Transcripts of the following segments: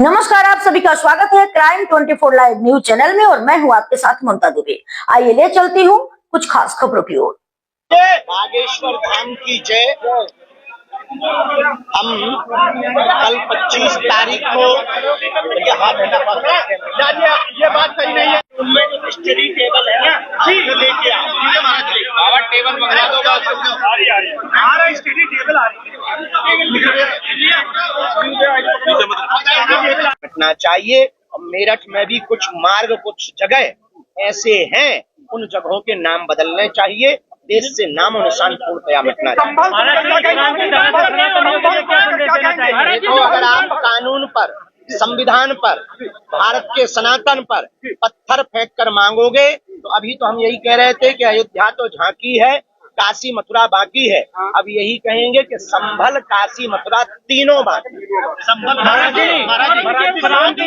नमस्कार, आप सभी का स्वागत है क्राइम 24 लाइव न्यूज चैनल में और मैं हूं आपके साथ ममता दुबे। आइए ले चलती हूं कुछ खास खबरों की ओर। बागेश्वर धाम की जय। हम कल 25 तारीख को ये बात सही नहीं है। उनमें जो स्टडी टेबल है ना, आपको लेके आओ। बाबा टेबल मंगा दो। हमारा स्टडी टेबल आ रही चाहिए। और मेरठ में भी कुछ मार्ग, कुछ जगह ऐसे हैं, उन जगहों के नाम बदलने चाहिए। देश से नामो निशान पूर्णतया मिटना चाहिए। देखो, अगर आप कानून पर, संविधान पर, भारत के सनातन पर पत्थर फेंक कर मांगोगे तो अभी तो हम यही कह रहे थे कि अयोध्या तो झांकी है, काशी मथुरा बाकी है। अब यही कहेंगे कि संभल, काशी, मथुरा तीनों बाकी। महाराज जी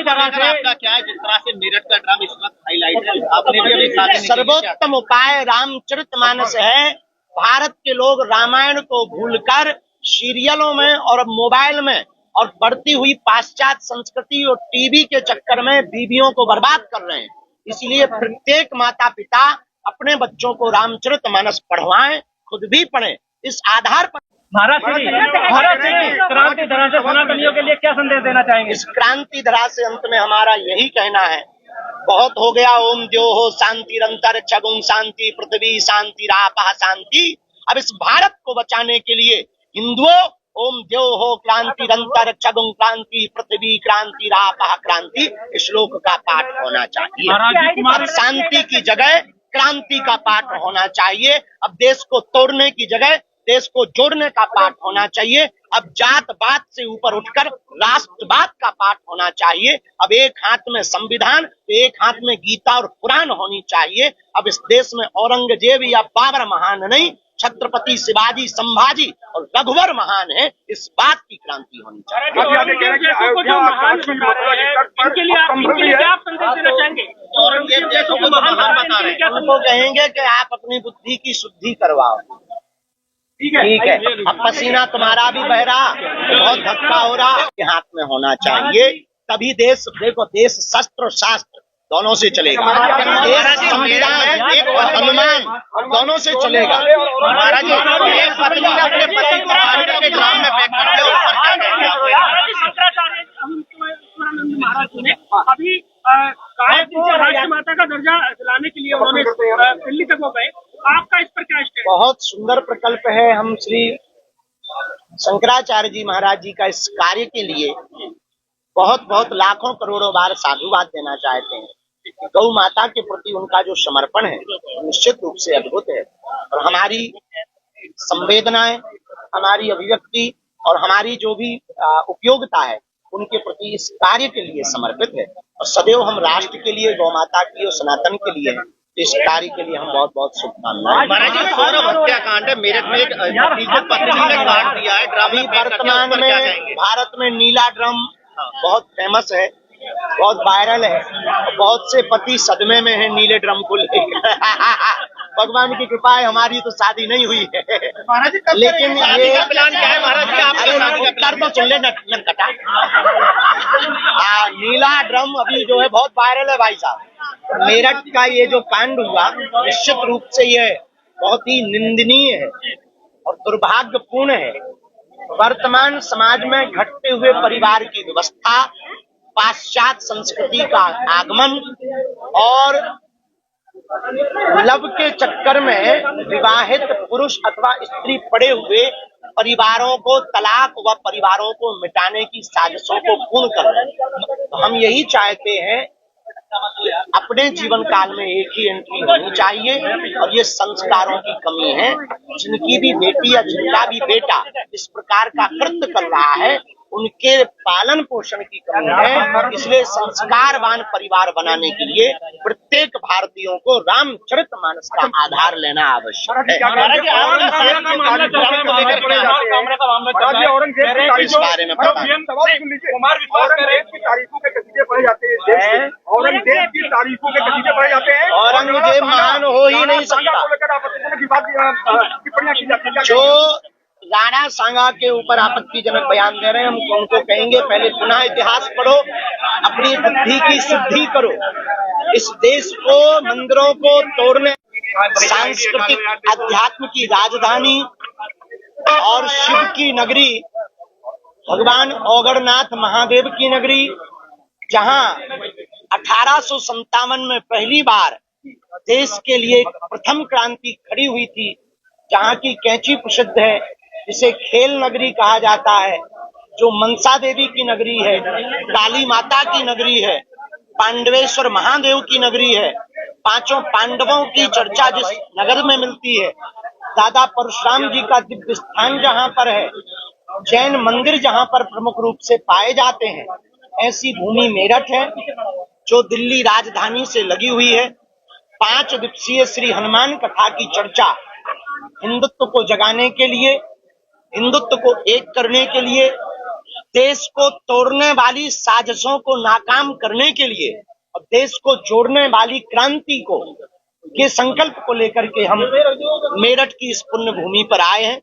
आपका क्या है, जिस तरह से मेरठ का ड्राम इस वक्त हाईलाइट है, आपने भी अभी साथ में सर्वोत्तम उपाय रामचरितमानस है। भारत के लोग रामायण को भूलकर सीरियलों में और मोबाइल में और बढ़ती हुई पाश्चात्य संस्कृति और टीवी के चक्कर में बीवियों को बर्बाद कर रहे हैं। इसलिए प्रत्येक माता पिता अपने बच्चों को रामचरितमानस पढ़वाएं, खुद भी पढ़ें। इस आधार पर महाराज जी क्रांति धरा से सनातनियों के लिए क्या संदेश देना चाहेंगे? इस क्रांति धरा से अंत में हमारा यही कहना है, बहुत हो गया ओम द्योः शांतिरंतर छगुं शांति पृथ्वी शांति रापः शांति। अब इस भारत को बचाने के लिए हिंदुओं ओम द्योः क्रांतिरंतर छगुं क्रांति पृथ्वी क्रांति रापः क्रांति श्लोक का पाठ होना चाहिए। अब शांति की जगह क्रांति का पाठ होना चाहिए। अब देश को तोड़ने की जगह देश को जोड़ने का पाठ होना चाहिए। अब जात पात से ऊपर उठकर राष्ट्रवाद का पाठ होना चाहिए। अब एक हाथ में संविधान तो एक हाथ में गीता और कुरान होनी चाहिए। अब इस देश में औरंगजेब या बाबर महान नहीं, छत्रपति शिवाजी, संभाजी और रघुवर महान है। इस बात की क्रांति होनी चाहिए। औरंगजेब जैसों को महान बता रहे हैं, उनको कहेंगे कि आप अपनी बुद्धि की शुद्धि करवाओ। ठीक है, अब पसीना तुम्हारा भी बह रहा, बहुत धक्का हो रहा, आपके हाथ में होना चाहिए। तभी देश, देखो, देश शस्त्र और शास्त्र दोनों से चलेगा। देश संविधान और अनुमान दोनों से चलेगा। महाराज जी, एक पत्नी अपने पति को पानी के ड्राम में फेंक कर दो। महाराज जी ने अभी राष्ट्रमाता का दर्जा दिलाने के लिए उन्होंने दिल्ली तक वो गए, आपका इस पर क्या स्टेट? बहुत सुंदर प्रकल्प है। हम श्री शंकराचार्य जी महाराज जी का इस कार्य के लिए बहुत बहुत लाखों करोड़ों बार साधुवाद देना चाहते हैं। गौ माता के प्रति उनका जो समर्पण है निश्चित रूप से अद्भुत है। और हमारी संवेदनाएं, हमारी अभिव्यक्ति और हमारी जो भी उपयोगिता है उनके प्रति इस कार्य के लिए समर्पित है। और सदैव हम राष्ट्र के लिए, गौ माता की और सनातन के लिए, इस कार्य के लिए हम बहुत बहुत शुभकामनाएं। महाराज जी, सौरभ हत्याकांड है, मेरठ में एक पत्नी ने काट दिया है ड्राम में। वर्तमान में भारत में नीला ड्रम बहुत फेमस है, बहुत वायरल है। बहुत से पति सदमे में है नीले ड्रम को लेकर। भगवान की कृपा है, हमारी तो शादी नहीं हुई है। लेकिन ये प्लान क्या है महाराज जी? उत्तर तो चल नटकटा। नीला ड्रम अभी जो है बहुत वायरल है भाई साहब। मेरठ का ये जो कांड हुआ निश्चित रूप से ये बहुत ही निंदनीय है और दुर्भाग्यपूर्ण है। वर्तमान समाज में घटते हुए परिवार की व्यवस्था, पाश्चात्य संस्कृति का आगमन और लव के चक्कर में विवाहित पुरुष अथवा स्त्री पड़े हुए परिवारों को तलाक व परिवारों को मिटाने की साजिशों को पूर्ण कर रहे हैं। तो हम यही चाहते हैं, अपने जीवन काल में एक ही एंट्री होनी चाहिए। और ये संस्कारों की कमी है। जिनकी भी बेटी या जिनका भी बेटा इस प्रकार का कृत्य कर रहा है उनके पालन पोषण की कमी है। इसलिए संस्कारवान परिवार बनाने के लिए प्रत्येक भारतीयों को रामचरितमानस का आधार लेना आवश्यक है। इस बारे में औरंगजेब की तारीफों के कसीदे पढ़े जाते हैं। औरंगजेब की तारीफों के कसीदे पढ़े जाते हैं। औरंगजेब महान हो ही नहीं सकता। टिप्पणियां की जाती है जो राणा सांगा के ऊपर आपत्तिजनक बयान दे रहे हैं, हम उनको कहेंगे पहले पुनः इतिहास पढ़ो। अपनी बुद्धि की शुद्धि करो। इस देश को, मंदिरों को तोड़ने, सांस्कृतिक अध्यात्म की राजधानी और शिव की नगरी, भगवान औगड़नाथ महादेव की नगरी, जहां 1857 में पहली बार देश के लिए प्रथम क्रांति खड़ी हुई थी, जहां की कैंची प्रसिद्ध है, जिसे खेल नगरी कहा जाता है, जो मनसा देवी की नगरी है, काली माता की नगरी है, पांडवेश्वर महादेव की नगरी है, पांचों पांडवों की चर्चा जिस नगर में मिलती है, दादा परशुराम जी का दिव्य स्थान जहां पर है, जैन मंदिर जहां पर प्रमुख रूप से पाए जाते हैं, ऐसी भूमि मेरठ है जो दिल्ली राजधानी से लगी हुई है। 5 दिवसीय श्री हनुमान कथा की चर्चा हिंदुत्व को जगाने के लिए, हिंदुत्व को एक करने के लिए, देश को तोड़ने वाली साजिशों को नाकाम करने के लिए और देश को जोड़ने वाली क्रांति को के संकल्प को लेकर के हम मेरठ की इस पुण्य भूमि पर आए हैं,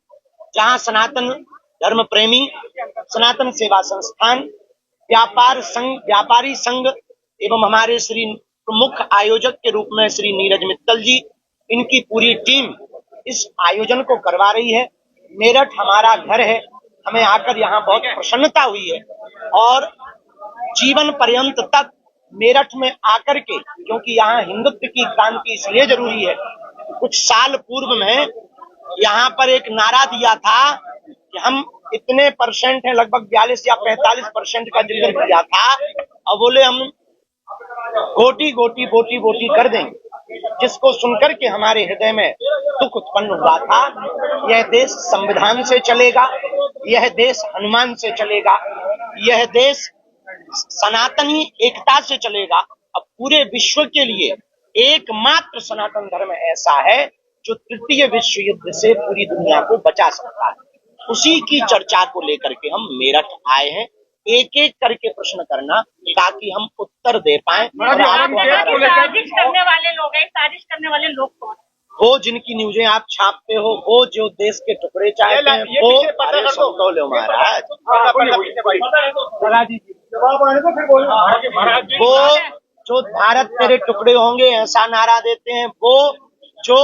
जहां सनातन धर्म प्रेमी, सनातन सेवा संस्थान, व्यापारी संघ एवं हमारे श्री प्रमुख आयोजक के रूप में श्री नीरज मित्तल जी, इनकी पूरी टीम इस आयोजन को करवा रही है। मेरठ हमारा घर है, हमें आकर यहाँ बहुत प्रसन्नता हुई है और जीवन पर्यंत तक मेरठ में आकर के, क्योंकि यहाँ हिंदुत्व की क्रांति इसलिए जरूरी है, कुछ साल पूर्व में यहाँ पर एक नारा दिया था कि हम इतने परसेंट हैं, लगभग 42 या 45% का जिक्र किया था, और बोले हम गोटी गोटी बोटी बोटी कर देंगे, जिसको सुनकर के हमारे हृदय में दुख उत्पन्न हुआ था। यह देश संविधान से चलेगा, यह देश हनुमान से चलेगा, यह देश सनातनी एकता से चलेगा। अब पूरे विश्व के लिए एकमात्र सनातन धर्म ऐसा है जो तृतीय विश्व युद्ध से पूरी दुनिया को बचा सकता है। उसी की चर्चा को लेकर के हम मेरठ आए हैं, एक एक करके प्रश्न करना ताकि हम उत्तर दे पाए। साजिश करने वाले लोग हैं, साजिश करने वाले लोग कौन? वो जिनकी न्यूजें आप छापते हो, वो जो देश के टुकड़े चाहते हैं, वो अरे सुन लो महाराज, वो जो भारत तेरे टुकड़े होंगे ऐसा नारा देते हैं, वो जो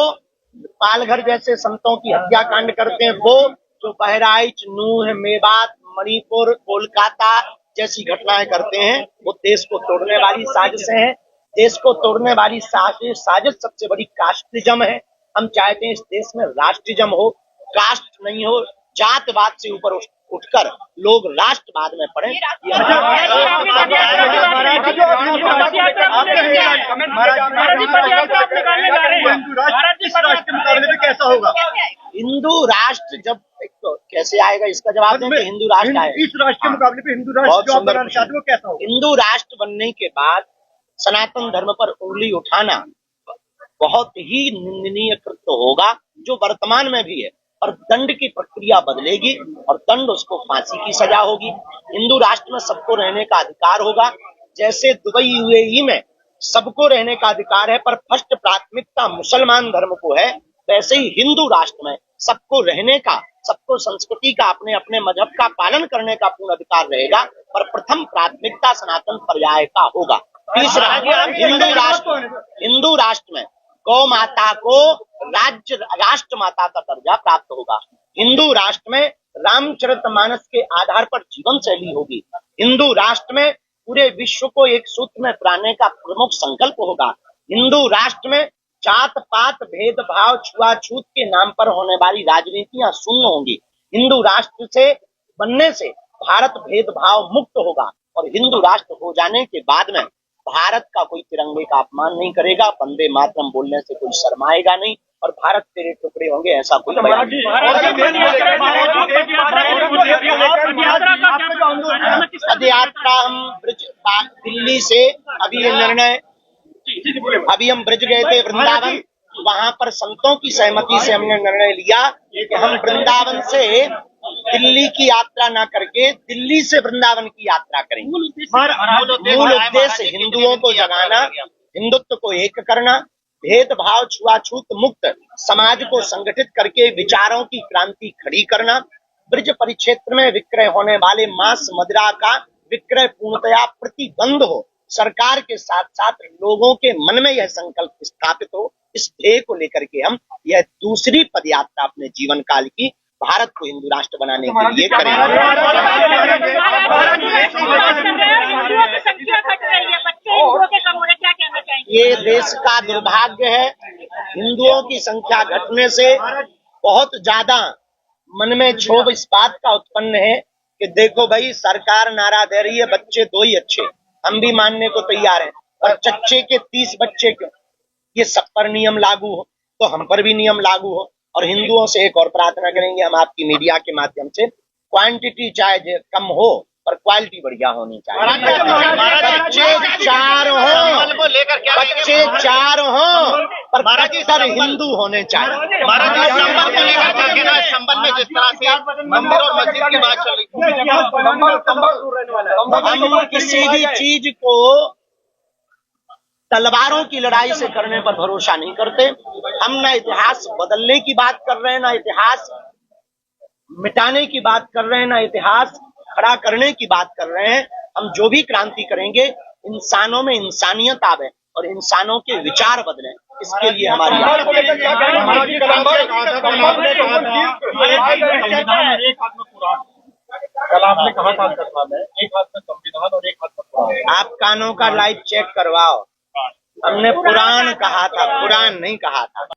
पालघर जैसे संतों की हत्याकांड करते हैं, वो जो बहराइच, नूह, मेवात, मणिपुर, कोलकाता जैसी घटनाएं करते हैं, वो देश को तोड़ने वाली साजिशें हैं। देश को तोड़ने वाली साजिश सबसे बड़ी कास्टिज्म है। हम चाहते हैं इस देश में राष्ट्रिज्म हो, कास्ट नहीं हो, जातवाद से ऊपर उठकर लोग राष्ट्रवाद में पड़े। कैसा होगा हिंदू राष्ट्र? जब कैसे आएगा इसका जवाब दें कि हिंदू राष्ट्र आएगा। इस राष्ट्र के मुकाबले पे हिंदू राष्ट्र जो आप बनाना चाहते हो कैसा होगा? हिंदू राष्ट्र बनने के बाद सनातन धर्म पर उंगली उठाना बहुत ही निंदनीय कृत्य होगा, जो वर्तमान में भी है, और दंड की प्रक्रिया बदलेगी और दंड उसको फांसी की सजा होगी। हिंदू राष्ट्र में सबको रहने का अधिकार होगा, जैसे दुबई यूएई में सबको रहने का अधिकार है, पर फर्स्ट प्राथमिकता मुसलमान धर्म को है, वैसे ही हिंदू राष्ट्र में सबको रहने का, सबको संस्कृति का, अपने अपने मजहब का पालन करने का पूर्ण अधिकार रहेगा, पर प्रथम प्राथमिकता सनातन पर्याय का होगा। तीसरा, हिंदू राष्ट्र में गौ माता को राष्ट्र माता का दर्जा प्राप्त होगा। हिंदू राष्ट्र में रामचरितमानस के आधार पर जीवन शैली होगी। हिंदू राष्ट्र में पूरे विश्व को एक सूत्र में पिराने का प्रमुख संकल्प होगा। हिंदू राष्ट्र में जात पात भेदभाव छुआछूत के नाम पर होने वाली राजनीतियां शून्य होंगी। हिंदू राष्ट्र से बनने से भारत भेदभाव मुक्त होगा, और हिंदू राष्ट्र हो जाने के बाद में भारत का कोई तिरंगे का अपमान नहीं करेगा, वंदे मातरम बोलने से कोई शर्माएगा नहीं, और भारत तेरे टुकड़े होंगे ऐसा कोई बयान नहीं। पद यात्रा हम दिल्ली से अभी हम ब्रज गए थे वृंदावन, वहां पर संतों की सहमति से हमने निर्णय लिया कि हम वृंदावन से दिल्ली की यात्रा ना करके दिल्ली से वृंदावन की यात्रा करेंगे। मूल उद्देश्य हिंदुओं को जगाना, हिंदुत्व को एक करना, भेदभाव छुआछूत मुक्त समाज को संगठित करके विचारों की क्रांति खड़ी करना, ब्रज परिक्षेत्र में विक्रय होने वाले मांस मदिरा का विक्रय पूर्णतया प्रतिबंध हो, सरकार के साथ साथ लोगों के मन में यह संकल्प स्थापित हो, इस ध्येय को लेकर के हम यह दूसरी पदयात्रा अपने जीवन काल की भारत को हिंदू राष्ट्र बनाने के लिए करेंगे। हिंदुओं की संख्या घट रही है, बच्चे हिंदुओं के कम हो रहे, क्या कहना चाहेंगे? ये देश का दुर्भाग्य है। हिंदुओं की संख्या घटने से बहुत ज्यादा मन में क्षोभ इस बात का उत्पन्न है कि देखो भाई, सरकार नारा दे रही है बच्चे 2 ही अच्छे, हम भी मानने को तैयार हैं, और चच्चे के 30 बच्चे क्यों? ये सब पर नियम लागू हो तो हम पर भी नियम लागू हो। और हिंदुओं से एक और प्रार्थना करेंगे हम आपकी मीडिया के माध्यम से, क्वांटिटी चाहे कम हो पर क्वालिटी बढ़िया होनी चाहिए। बच्चे 4 हों पर 75 हिंदू होने चाहिए। संबल को लेकर के ना, संबल में जिस तरह से मंदिर और मस्जिद की बात चल रही है, हम किसी भी चीज को तलवारों की लड़ाई से करने पर भरोसा नहीं करते। हम ना इतिहास बदलने की बात कर रहे हैं, ना इतिहास मिटाने की बात कर रहे हैं, ना इतिहास खड़ा करने की बात कर रहे हैं। हम जो भी क्रांति करेंगे, इंसानों में इंसानियत आवे और इंसानों के विचार बदलें, इसके लिए हमारी एक हाथ में कुरान, कल आपने कहा था एक हाथ में संविधान और एक हाथ में कुरान। आप कानों का लाइव चेक करवाओ, हमने पुराण कहा था, कुरान नहीं कहा था।